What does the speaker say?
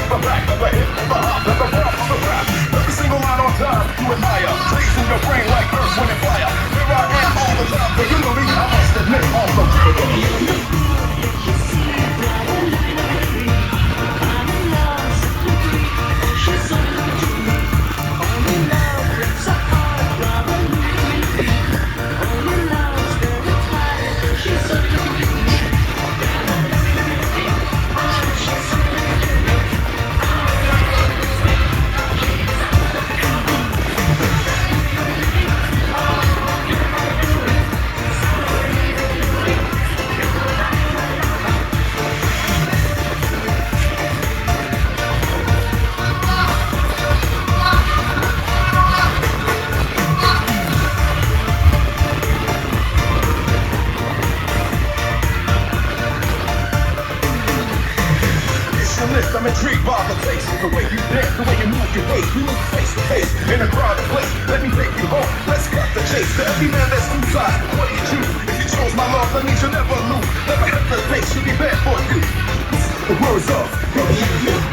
the back of the hip, the hop, the rap, the rap. Every single line on time, you admire. Blazing your brain like earth, wind, and fire. Here I am all the time, but you know me, I must admit, also. I'm intrigued by the taste, the way you dance, the way you move your waist. We move face to face in a crowded place. Let me take you home. Let's cut the chase. To every man that's inside, what do you choose? If you chose my love, that means you'll never lose. Never hesitate, should be bad for you. The words of